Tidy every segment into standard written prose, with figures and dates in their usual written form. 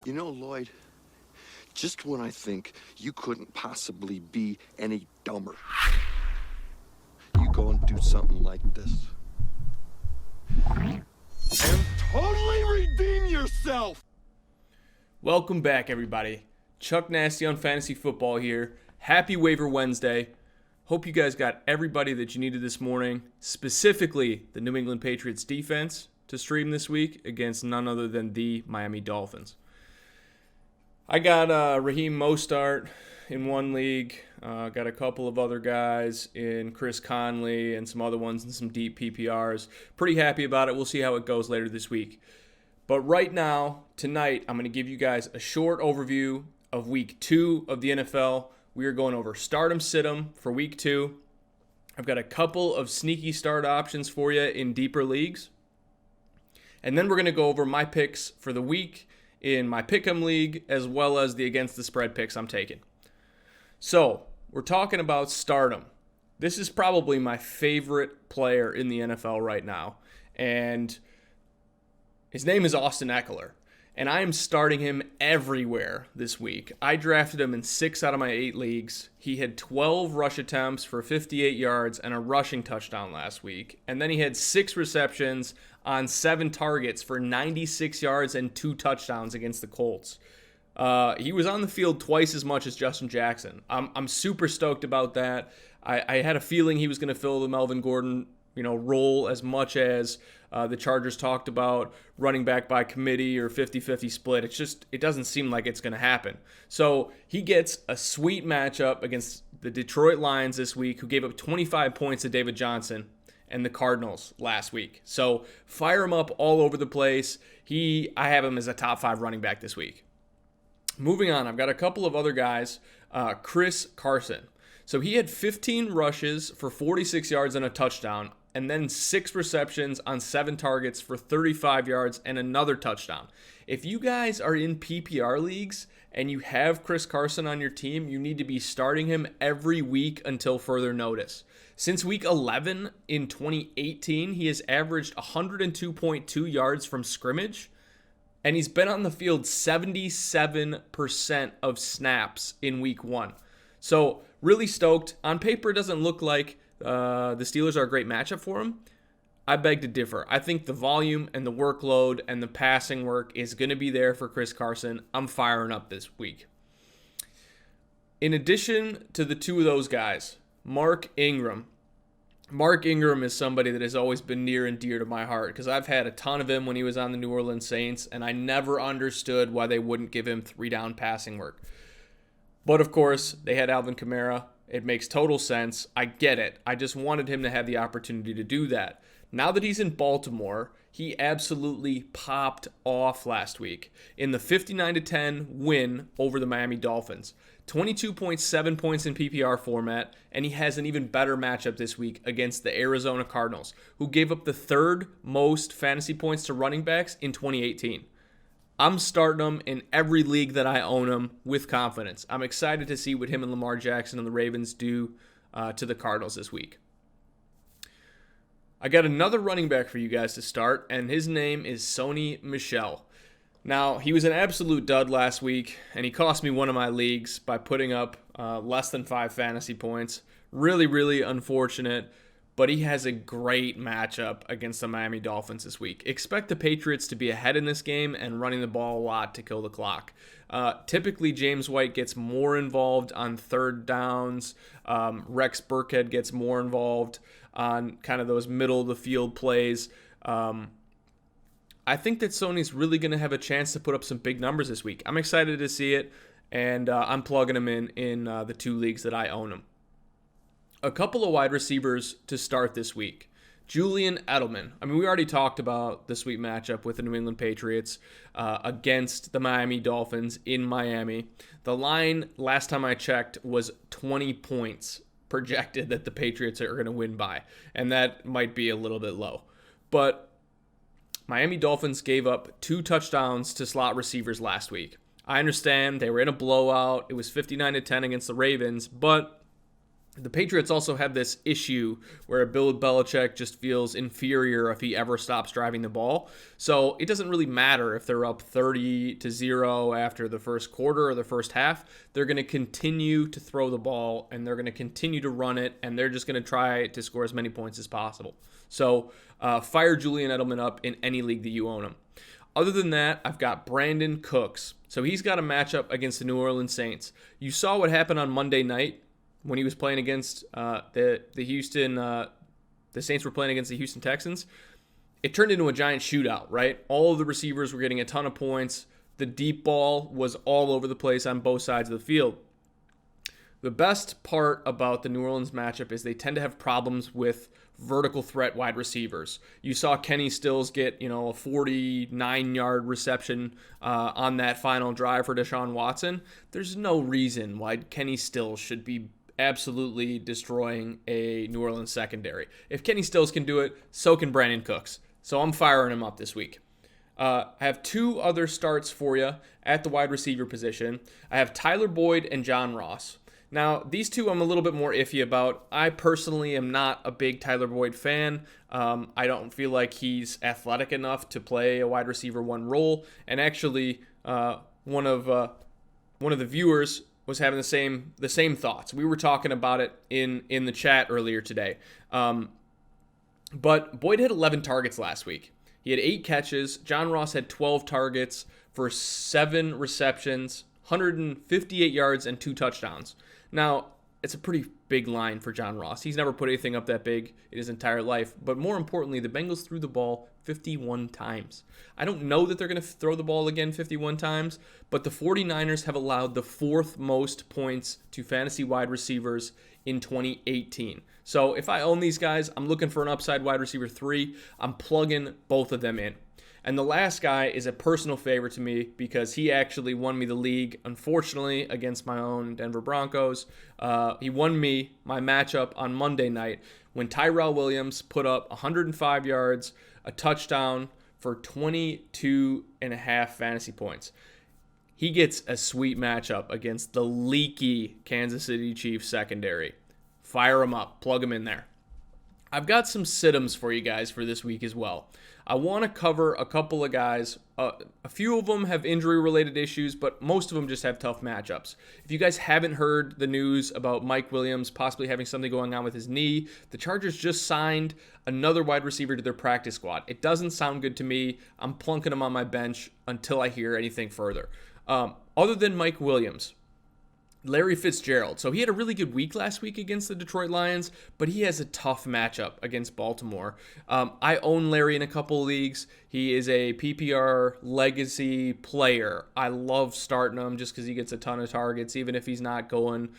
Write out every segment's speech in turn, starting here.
You know, Lloyd, just when I think you couldn't possibly be any dumber, you go and do something like this. And totally redeem yourself! Welcome back, everybody. Chuck Nasty on Fantasy Football here. Happy Waiver Wednesday. Hope you guys got everybody that you needed this morning, specifically the New England Patriots defense, to stream this week against none other than the Miami Dolphins. I got Raheem Mostart in one league. Got a couple of other guys in Chris Conley and some other ones in some deep PPRs. Pretty happy about it. We'll see how it goes later this week. But right now, tonight, I'm going to give you guys a short overview of Week 2 of the NFL. We are going over start 'em, sit 'em for Week 2. I've got a couple of sneaky start options for you in deeper leagues. And then we're going to go over my picks for the week in my Pick'em League, as well as the Against the Spread picks I'm taking. So, we're talking about stardom. This is probably my favorite player in the NFL right now. And his name is Austin Ekeler. And I am starting him everywhere this week. I drafted him in 6 out of my 8 leagues. He had 12 rush attempts for 58 yards and a rushing touchdown last week. And then he had 6 receptions on 7 targets for 96 yards and 2 touchdowns against the Colts. He was on the field twice as much as Justin Jackson. I'm super stoked about that. I had a feeling he was going to fill the Melvin Gordon role as much as the Chargers talked about running back by committee or 50-50 split. It doesn't seem like it's going to happen. So he gets a sweet matchup against the Detroit Lions this week, who gave up 25 points to David Johnson and the Cardinals last week. So fire him up all over the place. I have him as a top 5 running back this week. Moving on, I've got a couple of other guys. Chris Carson. So he had 15 rushes for 46 yards and a touchdown, and then 6 receptions on 7 targets for 35 yards and another touchdown. If you guys are in PPR leagues and you have Chris Carson on your team, you need to be starting him every week until further notice. Since week 11 in 2018, he has averaged 102.2 yards from scrimmage, and he's been on the field 77% of snaps in week 1. So really stoked. On paper, it doesn't look like the Steelers are a great matchup for him. I beg to differ. I think the volume and the workload and the passing work is going to be there for Chris Carson. I'm firing up this week. In addition to the two of those guys, Mark Ingram. Mark Ingram is somebody that has always been near and dear to my heart because I've had a ton of him when he was on the New Orleans Saints, and I never understood why they wouldn't give him 3-down passing work. But of course, they had Alvin Kamara. It makes total sense. I get it. I just wanted him to have the opportunity to do that. Now that he's in Baltimore, he absolutely popped off last week in the 59-10 win over the Miami Dolphins. 22.7 points in PPR format, and he has an even better matchup this week against the Arizona Cardinals, who gave up the 3rd most fantasy points to running backs in 2018. I'm starting him in every league that I own him with confidence. I'm excited to see what him and Lamar Jackson and the Ravens do to the Cardinals this week. I got another running back for you guys to start, and his name is Sony Michel. Now, he was an absolute dud last week, and he cost me one of my leagues by putting up less than 5 fantasy points. Really, really unfortunate, but he has a great matchup against the Miami Dolphins this week. Expect the Patriots to be ahead in this game and running the ball a lot to kill the clock. Typically, James White gets more involved on 3rd downs. Rex Burkhead gets more involved on kind of those middle-of-the-field plays. I think that Sony's really going to have a chance to put up some big numbers this week. I'm excited to see it, and I'm plugging him in the 2 leagues that I own him. A couple of wide receivers to start this week. Julian Edelman. I mean, we already talked about the sweet matchup with the New England Patriots against the Miami Dolphins in Miami. The line, last time I checked, was 20 points projected that the Patriots are going to win by, and that might be a little bit low. But Miami Dolphins gave up 2 touchdowns to slot receivers last week. I understand they were in a blowout. It was 59-10 against the Ravens, but The Patriots also have this issue where Bill Belichick just feels inferior if he ever stops driving the ball. So it doesn't really matter if they're up 30-0 after the first quarter or the first half. They're going to continue to throw the ball, and they're going to continue to run it, and they're just going to try to score as many points as possible. So fire Julian Edelman up in any league that you own him. Other than that, I've got Brandon Cooks. So he's got a matchup against the New Orleans Saints. You saw what happened on Monday night when he was playing against the Saints were playing against the Houston Texans. It turned into a giant shootout, right? All of the receivers were getting a ton of points. The deep ball was all over the place on both sides of the field. The best part about the New Orleans matchup is they tend to have problems with vertical threat wide receivers. You saw Kenny Stills get, a 49-yard reception on that final drive for Deshaun Watson. There's no reason why Kenny Stills should be absolutely destroying a New Orleans secondary. If Kenny Stills can do it, so can Brandon Cooks. So I'm firing him up this week. I have two other starts for you at the wide receiver position. I have Tyler Boyd and John Ross. Now, these two I'm a little bit more iffy about. I personally am not a big Tyler Boyd fan. I don't feel like he's athletic enough to play a wide receiver one role. And actually, one of the viewers was having the same thoughts. We were talking about it in the chat earlier today. But Boyd had 11 targets last week. He had 8 catches. John Ross had 12 targets for 7 receptions, 158 yards, and 2 touchdowns. Now, it's a pretty big line for John Ross. He's never put anything up that big in his entire life. But more importantly, the Bengals threw the ball 51 times. I don't know that they're going to throw the ball again 51 times, but the 49ers have allowed the 4th most points to fantasy wide receivers in 2018. So if I own these guys, I'm looking for an upside wide receiver 3. I'm plugging both of them in. And the last guy is a personal favorite to me because he actually won me the league, unfortunately, against my own Denver Broncos. He won me my matchup on Monday night when Tyrell Williams put up 105 yards, a touchdown for 22.5 fantasy points. He gets a sweet matchup against the leaky Kansas City Chiefs secondary. Fire him up. Plug him in there. I've got some sit-ems for you guys for this week as well. I want to cover a couple of guys. A few of them have injury-related issues, but most of them just have tough matchups. If you guys haven't heard the news about Mike Williams possibly having something going on with his knee, the Chargers just signed another wide receiver to their practice squad. It doesn't sound good to me. I'm plunking him on my bench until I hear anything further. Other than Mike Williams, Larry Fitzgerald. So he had a really good week last week against the Detroit Lions, but he has a tough matchup against Baltimore. I own Larry in a couple leagues. He is a PPR legacy player. I love starting him just because he gets a ton of targets. Even if he's not going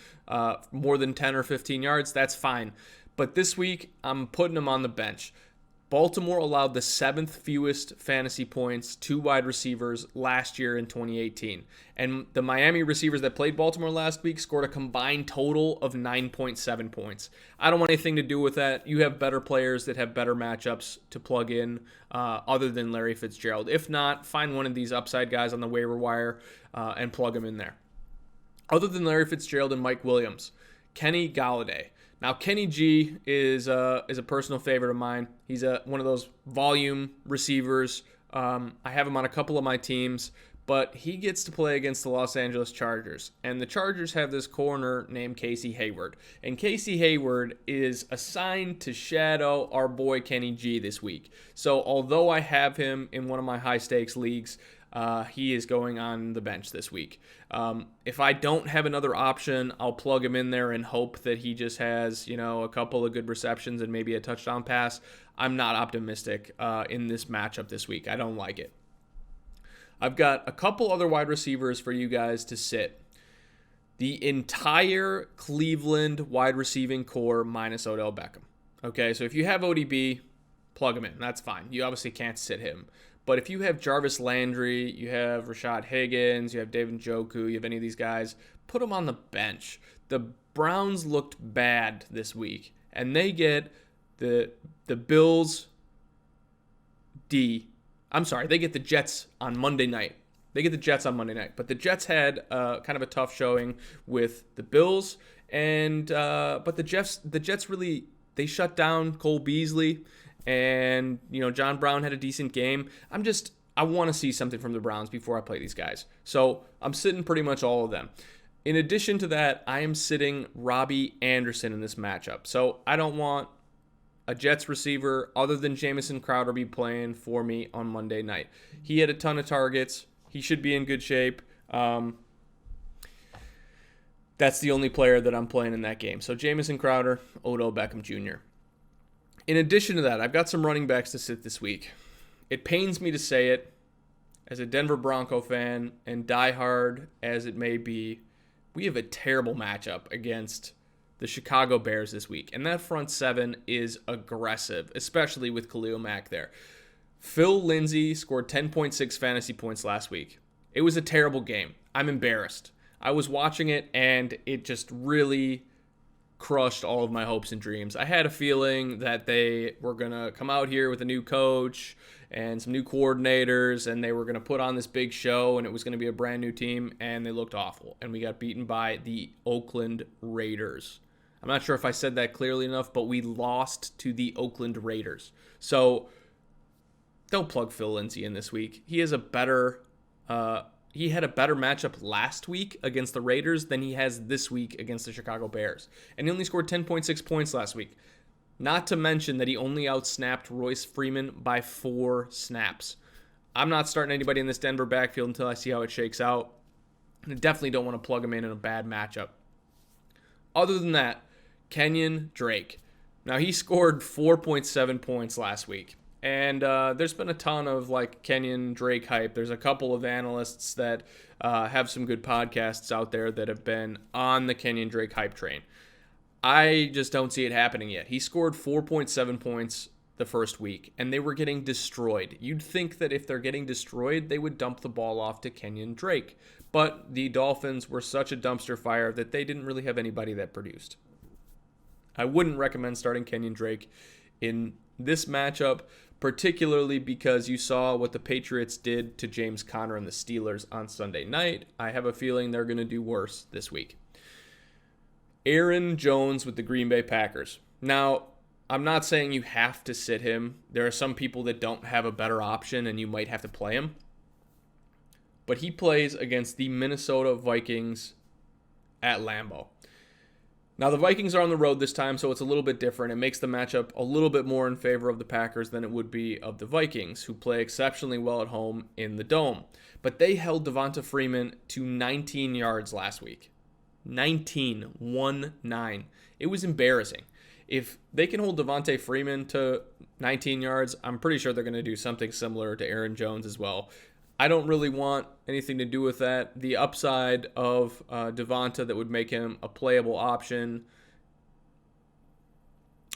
more than 10 or 15 yards, that's fine. But this week, I'm putting him on the bench. Baltimore allowed the 7th fewest fantasy points to wide receivers last year in 2018. And the Miami receivers that played Baltimore last week scored a combined total of 9.7 points. I don't want anything to do with that. You have better players that have better matchups to plug in other than Larry Fitzgerald. If not, find one of these upside guys on the waiver wire and plug them in there. Other than Larry Fitzgerald and Mike Williams, Kenny Golladay. Now, Kenny G is a personal favorite of mine. He's one of those volume receivers. I have him on a couple of my teams, but he gets to play against the Los Angeles Chargers. And the Chargers have this corner named Casey Hayward. And Casey Hayward is assigned to shadow our boy Kenny G this week. So although I have him in one of my high-stakes leagues, he is going on the bench this week. If I don't have another option, I'll plug him in there and hope that he just has, a couple of good receptions and maybe a touchdown pass. I'm not optimistic in this matchup this week. I don't like it. I've got a couple other wide receivers for you guys to sit. The entire Cleveland wide receiving core minus Odell Beckham. Okay, so if you have ODB, plug him in. That's fine. You obviously can't sit him. But if you have Jarvis Landry, you have Rashad Higgins, you have David Njoku, you have any of these guys, put them on the bench. The Browns looked bad this week, and they get the Bills they get the Jets on Monday night. They get the Jets on Monday night, but the Jets had kind of a tough showing with the Bills, and but the Jets really, they shut down Cole Beasley, and John Brown had a decent game. I want to see something from the Browns before I play these guys, so I'm sitting pretty much all of them. In addition to that, I am sitting Robbie Anderson in this matchup, so I don't want a Jets receiver other than Jamison Crowder be playing for me on Monday night. He had a ton of targets. He should be in good shape. That's the only player that I'm playing in that game. So Jamison Crowder, Odell Beckham Jr. In addition to that, I've got some running backs to sit this week. It pains me to say it, as a Denver Bronco fan and diehard as it may be, we have a terrible matchup against the Chicago Bears this week. And that front seven is aggressive, especially with Khalil Mack there. Phil Lindsay scored 10.6 fantasy points last week. It was a terrible game. I'm embarrassed. I was watching it, and it just really crushed all of my hopes and dreams. I had a feeling that they were going to come out here with a new coach and some new coordinators, and they were going to put on this big show, and it was going to be a brand new team, and they looked awful. And we got beaten by the Oakland Raiders. I'm not sure if I said that clearly enough, but we lost to the Oakland Raiders. So don't plug Phil Lindsay in this week. He had a better matchup last week against the Raiders than he has this week against the Chicago Bears. And he only scored 10.6 points last week. Not to mention that he only outsnapped Royce Freeman by 4 snaps. I'm not starting anybody in this Denver backfield until I see how it shakes out. And I definitely don't want to plug him in a bad matchup. Other than that, Kenyon Drake. Now, he scored 4.7 points last week. And there's been a ton of Kenyon Drake hype. There's a couple of analysts that have some good podcasts out there that have been on the Kenyon Drake hype train. I just don't see it happening yet. He scored 4.7 points the first week, and they were getting destroyed. You'd think that if they're getting destroyed, they would dump the ball off to Kenyon Drake. But the Dolphins were such a dumpster fire that they didn't really have anybody that produced. I wouldn't recommend starting Kenyon Drake in this matchup, particularly because you saw what the Patriots did to James Conner and the Steelers on Sunday night. I have a feeling they're going to do worse this week. Aaron Jones with the Green Bay Packers. Now, I'm not saying you have to sit him. There are some people that don't have a better option and you might have to play him. But he plays against the Minnesota Vikings at Lambeau. Now, the Vikings are on the road this time, so it's a little bit different. It makes the matchup a little bit more in favor of the Packers than it would be of the Vikings, who play exceptionally well at home in the Dome. But they held Devonta Freeman to 19 yards last week. 19. It was embarrassing. If they can hold Devonta Freeman to 19 yards, I'm pretty sure they're going to do something similar to Aaron Jones as well. I don't really want anything to do with that. The upside of Devonta that would make him a playable option,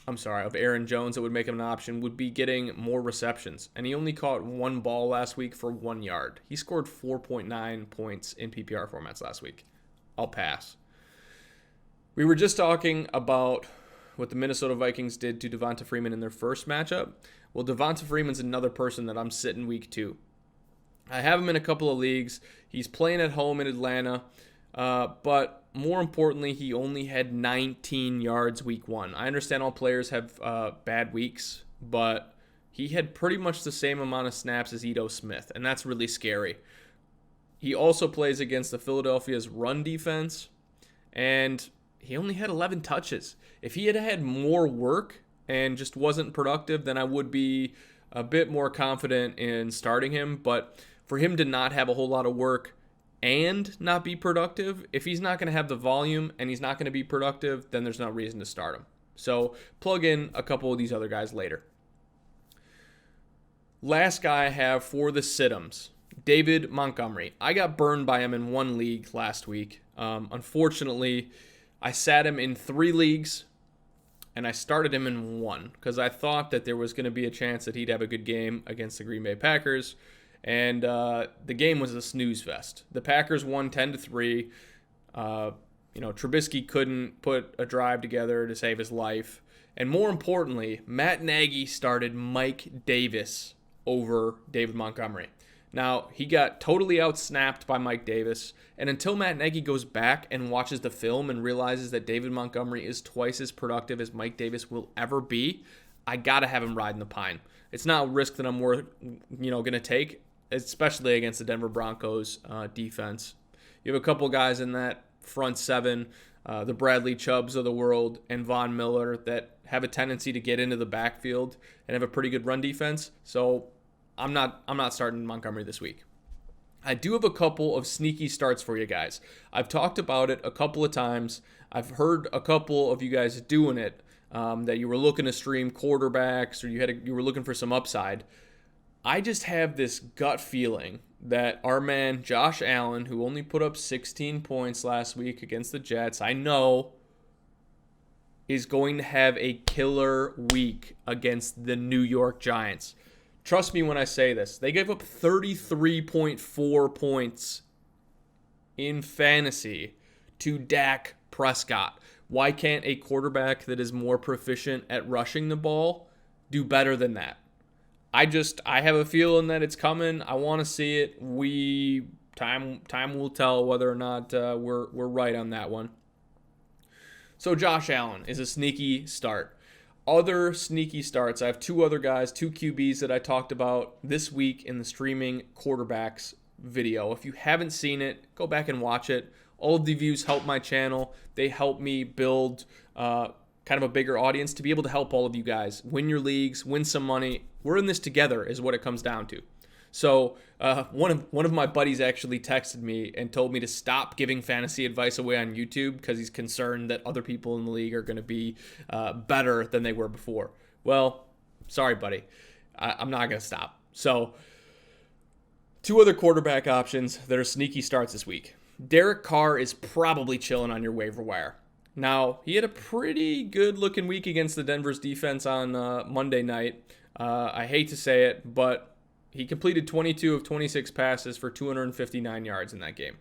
of Aaron Jones that would make him an option, would be getting more receptions. And he only caught 1 ball last week for 1 yard. He scored 4.9 points in PPR formats last week. I'll pass. We were just talking about what the Minnesota Vikings did to Devonta Freeman in their first matchup. Well, Devonta Freeman's another person that I'm sitting week 2. I have him in a couple of leagues. He's playing at home in Atlanta, but more importantly, he only had 19 yards week 1. I understand all players have bad weeks, but he had pretty much the same amount of snaps as Ito Smith, and that's really scary. He also plays against the Philadelphia's run defense, and he only had 11 touches. If he had had more work and just wasn't productive, then I would be a bit more confident in starting him, but for him to not have a whole lot of work and not be productive, if he's not going to have the volume and he's not going to be productive, then there's no reason to start him. So plug in a couple of these other guys later. Last guy I have for the sit-ems, David Montgomery. I got burned by him in 1 league last week. Unfortunately, I sat him in 3 leagues, and I started him in 1 because I thought that there was going to be a chance that he'd have a good game against the Green Bay Packers. And the game was a snooze fest. The Packers won 10-3. Trubisky couldn't put a drive together to save his life. And more importantly, Matt Nagy started Mike Davis over David Montgomery. Now, he got totally outsnapped by Mike Davis, and until Matt Nagy goes back and watches the film and realizes that David Montgomery is twice as productive as Mike Davis will ever be, I got to have him riding the pine. It's not a risk that I'm going to take, especially against the Denver Broncos defense. You have a couple guys in that front seven, the Bradley Chubbs of the world and Von Miller, that have a tendency to get into the backfield and have a pretty good run defense. So I'm not starting Montgomery this week. I do have a couple of sneaky starts for you guys. I've talked about it a couple of times. I've heard a couple of you guys doing it, that you were looking to stream quarterbacks or you were looking for some upside. I just have this gut feeling that our man Josh Allen, who only put up 16 points last week against the Jets, I know is going to have a killer week against the New York Giants. Trust me when I say this. They gave up 33.4 points in fantasy to Dak Prescott. Why can't a quarterback that is more proficient at rushing the ball do better than that? I have a feeling that it's coming. I want to see it. Time will tell whether or not we're right on that one. So Josh Allen is a sneaky start. Other sneaky starts, I have two other guys, two QBs that I talked about this week in the streaming quarterbacks video. If you haven't seen it, go back and watch it. All of the views help my channel. They help me build kind of a bigger audience to be able to help all of you guys win your leagues, win some money. We're in this together is what it comes down to. So one of my buddies actually texted me and told me to stop giving fantasy advice away on YouTube because he's concerned that other people in the league are going to be better than they were before. Well, sorry, buddy. I'm not going to stop. So two other quarterback options that are sneaky starts this week. Derek Carr is probably chilling on your waiver wire. Now, he had a pretty good-looking week against the Denver's defense on Monday night. I hate to say it, but he completed 22 of 26 passes for 259 yards in that game.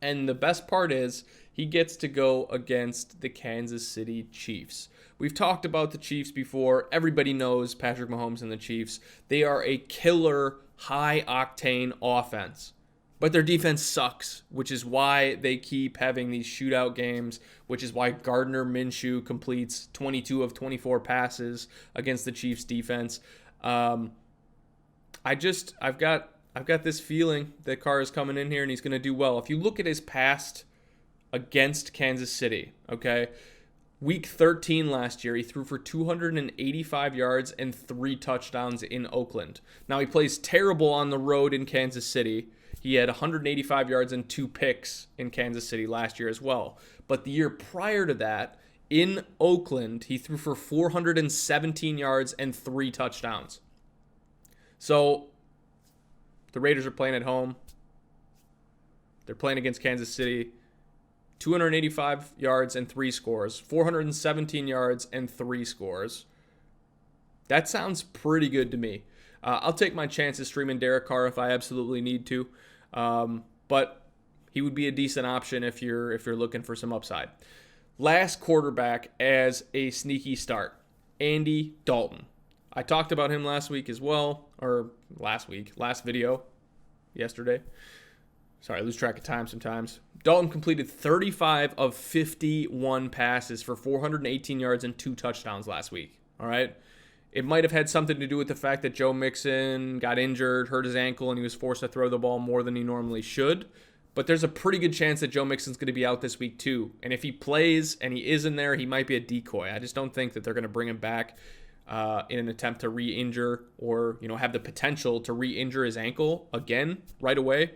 And the best part is he gets to go against the Kansas City Chiefs. We've talked about the Chiefs before. Everybody knows Patrick Mahomes and the Chiefs. They are a killer, high-octane offense. But their defense sucks, which is why they keep having these shootout games, which is why Gardner Minshew completes 22 of 24 passes against the Chiefs defense. I've got this feeling that Carr is coming in here and he's going to do well. If you look at his past against Kansas City, okay, week 13 last year, he threw for 285 yards and 3 touchdowns in Oakland. Now he plays terrible on the road in Kansas City. He had 185 yards and 2 picks in Kansas City last year as well. But the year prior to that, in Oakland, he threw for 417 yards and 3 touchdowns. So the Raiders are playing at home. They're playing against Kansas City. 285 yards and 3 scores. 417 yards and 3 scores. That sounds pretty good to me. I'll take my chances streaming Derek Carr if I absolutely need to. But he would be a decent option if you're looking for some upside. Last quarterback as a sneaky start, Andy Dalton. I talked about him last week as well, or last video, yesterday. Sorry, I lose track of time sometimes. Dalton completed 35 of 51 passes for 418 yards and 2 touchdowns last week. All right. It might have had something to do with the fact that Joe Mixon got injured, hurt his ankle, and he was forced to throw the ball more than he normally should. But there's a pretty good chance that Joe Mixon's going to be out this week too. And if he plays and he is in there, he might be a decoy. I just don't think that they're going to bring him back in an attempt to re-injure or have the potential to re-injure his ankle again right away.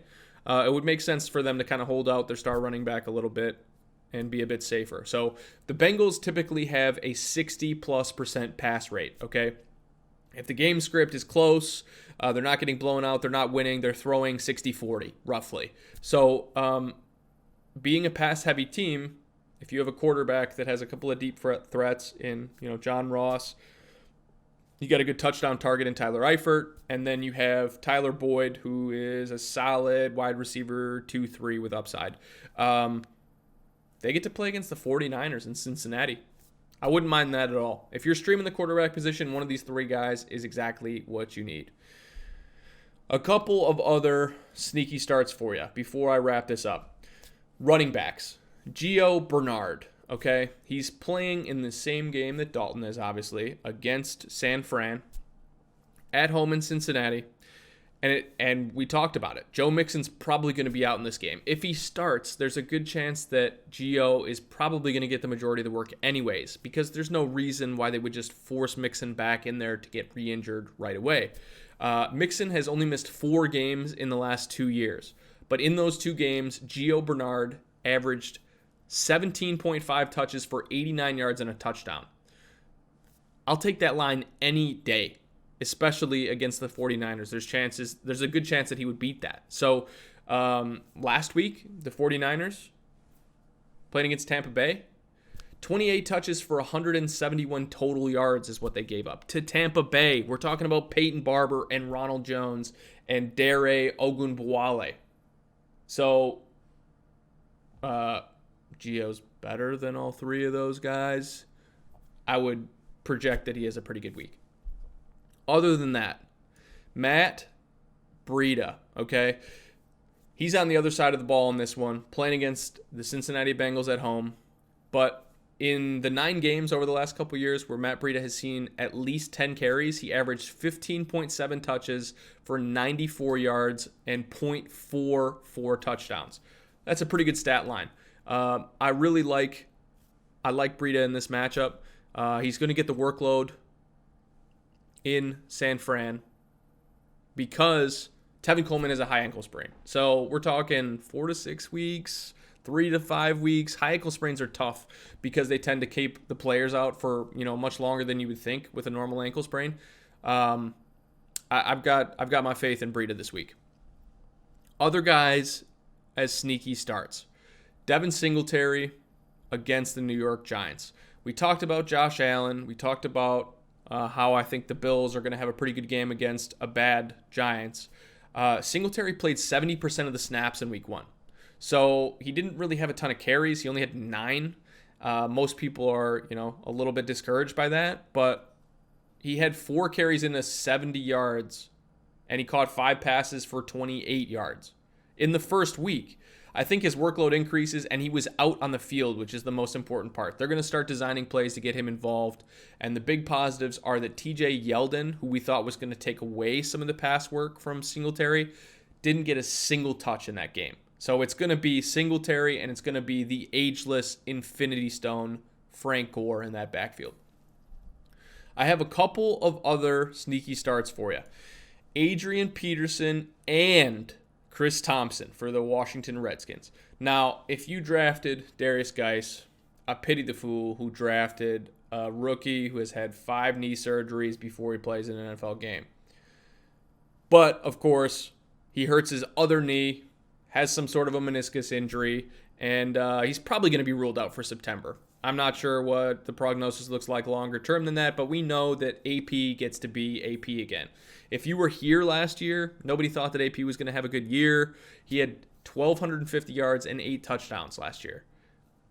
It would make sense for them to kind of hold out their star running back a little bit and be a bit safer. So the Bengals typically have a 60+% pass rate, okay? If the game script is close, they're not getting blown out, they're not winning, they're throwing 60-40, roughly. So being a pass-heavy team, if you have a quarterback that has a couple of deep threats in, John Ross, you got a good touchdown target in Tyler Eifert, and then you have Tyler Boyd, who is a solid wide receiver 2-3 with upside. They get to play against the 49ers in Cincinnati. I wouldn't mind that at all. If you're streaming the quarterback position, one of these 3 guys is exactly what you need. A couple of other sneaky starts for you before I wrap this up. Running backs. Gio Bernard, okay? He's playing in the same game that Dalton is, obviously, against San Fran, at home in Cincinnati. And we talked about it. Joe Mixon's probably going to be out in this game. If he starts, there's a good chance that Gio is probably going to get the majority of the work anyways, because there's no reason why they would just force Mixon back in there to get re-injured right away. Mixon has only missed 4 games in the last 2 years. But in those 2 games, Gio Bernard averaged 17.5 touches for 89 yards and a touchdown. I'll take that line any day, especially against the 49ers. There's a good chance that he would beat that. So last week, the 49ers playing against Tampa Bay, 28 touches for 171 total yards is what they gave up to Tampa Bay. We're talking about Peyton Barber and Ronald Jones and Dare Ogunbowale. So Gio's better than all 3 of those guys. I would project that he has a pretty good week. Other than that, Matt Breida, okay? He's on the other side of the ball in this one, playing against the Cincinnati Bengals at home. But in the 9 games over the last couple years where Matt Breida has seen at least 10 carries, he averaged 15.7 touches for 94 yards and 0.44 touchdowns. That's a pretty good stat line. I like Breida in this matchup. He's going to get the workload in San Fran because Tevin Coleman has a high ankle sprain. So we're talking 4 to 6 weeks, 3 to 5 weeks. High ankle sprains are tough because they tend to keep the players out for much longer than you would think with a normal ankle sprain. I've got my faith in Breida this week. Other guys as sneaky starts. Devin Singletary against the New York Giants. We talked about Josh Allen. We talked about how I think the Bills are going to have a pretty good game against a bad Giants. Singletary played 70% of the snaps in week 1. So he didn't really have a ton of carries. He only had 9. Most people are, a little bit discouraged by that. But he had 4 carries into 70 yards, and he caught 5 passes for 28 yards in the first week. I think his workload increases, and he was out on the field, which is the most important part. They're going to start designing plays to get him involved, and the big positives are that TJ Yeldon, who we thought was going to take away some of the pass work from Singletary, didn't get a single touch in that game. So it's going to be Singletary, and it's going to be the ageless Infinity Stone Frank Gore in that backfield. I have a couple of other sneaky starts for you. Adrian Peterson and Chris Thompson for the Washington Redskins. Now, if you drafted Darius Geis, I pity the fool who drafted a rookie who has had 5 knee surgeries before he plays in an NFL game. But, of course, he hurts his other knee, has some sort of a meniscus injury, and he's probably going to be ruled out for September. I'm not sure what the prognosis looks like longer term than that, but we know that AP gets to be AP again. If you were here last year, nobody thought that AP was going to have a good year. He had 1,250 yards and 8 touchdowns last year.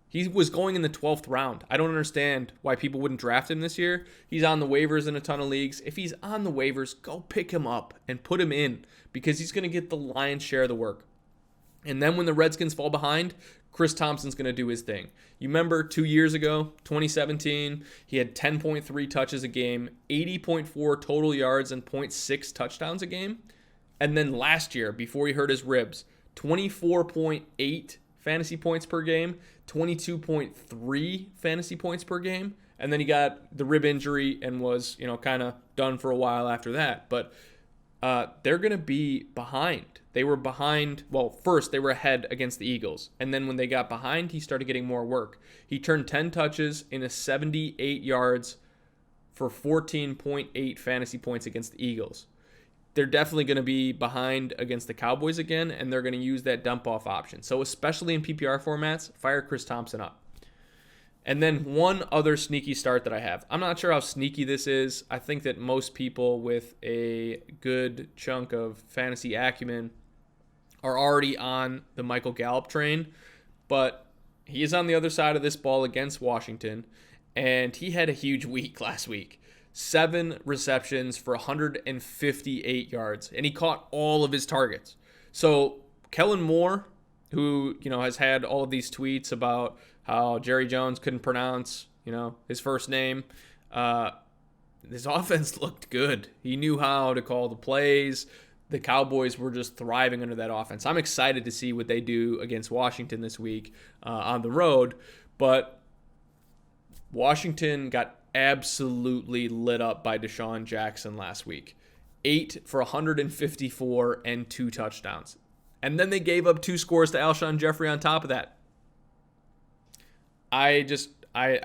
He was going in the 12th round. I don't understand why people wouldn't draft him this year. He's on the waivers in a ton of leagues. If he's on the waivers, go pick him up and put him in because he's going to get the lion's share of the work. And then when the Redskins fall behind, Chris Thompson's going to do his thing. You remember 2 years ago, 2017, he had 10.3 touches a game, 80.4 total yards, and 0.6 touchdowns a game. And then last year, before he hurt his ribs, 24.8 fantasy points per game, 22.3 fantasy points per game. And then he got the rib injury and was, kind of done for a while after that. But they're going to be behind. They were behind. Well, first they were ahead against the Eagles. And then when they got behind, he started getting more work. He turned 10 touches in a 78 yards for 14.8 fantasy points against the Eagles. They're definitely going to be behind against the Cowboys again, and they're going to use that dump-off option. So especially in PPR formats, fire Chris Thompson up. And then one other sneaky start that I have. I'm not sure how sneaky this is. I think that most people with a good chunk of fantasy acumen are already on the Michael Gallup train, but he is on the other side of this ball against Washington, and he had a huge week last week. 7 receptions for 158 yards, and he caught all of his targets. So Kellen Moore, who, has had all of these tweets about how Jerry Jones couldn't pronounce, his first name, his offense looked good. He knew how to call the plays. The Cowboys were just thriving under that offense. I'm excited to see what they do against Washington this week on the road. But Washington got absolutely lit up by Deshaun Jackson last week. 8 for 154 and 2 touchdowns. And then they gave up 2 scores to Alshon Jeffrey on top of that. I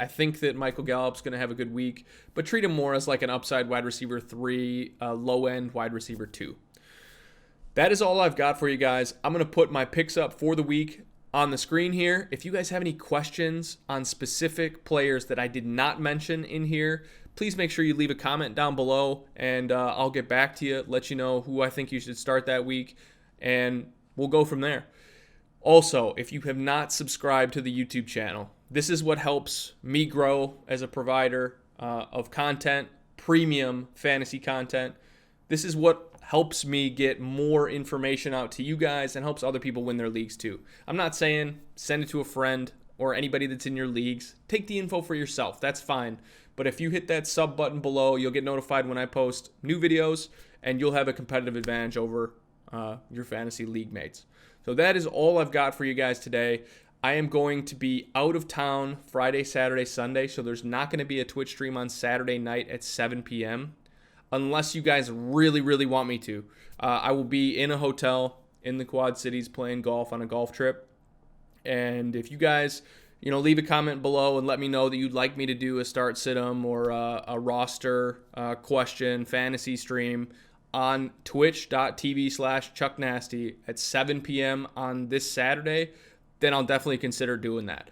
think that Michael Gallup's going to have a good week, but treat him more as like an upside wide receiver 3, low-end wide receiver 2. That is all I've got for you guys. I'm going to put my picks up for the week on the screen here. If you guys have any questions on specific players that I did not mention in here, please make sure you leave a comment down below, and I'll get back to you, let you know who I think you should start that week, and we'll go from there. Also, if you have not subscribed to the YouTube channel, this is what helps me grow as a provider of content, premium fantasy content. This is what helps me get more information out to you guys and helps other people win their leagues too. I'm not saying send it to a friend or anybody that's in your leagues. Take the info for yourself. That's fine. But if you hit that sub button below, you'll get notified when I post new videos, and you'll have a competitive advantage over your fantasy league mates. So that is all I've got for you guys today. I am going to be out of town Friday, Saturday, Sunday, so there's not going to be a Twitch stream on Saturday night at 7 p.m. unless you guys really, really want me to. I will be in a hotel in the Quad Cities playing golf on a golf trip. And if you guys, leave a comment below and let me know that you'd like me to do a start sit-em or a roster question fantasy stream on twitch.tv/ChuckNasty at 7 p.m. on this Saturday, then I'll definitely consider doing that.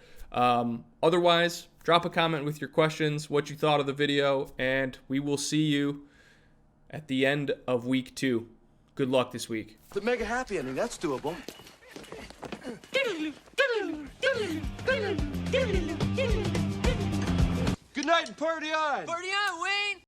Otherwise, drop a comment with your questions, what you thought of the video, and we will see you at the end of week 2. Good luck this week. To make a happy ending, that's doable. Good night and party on! Party on, Wayne!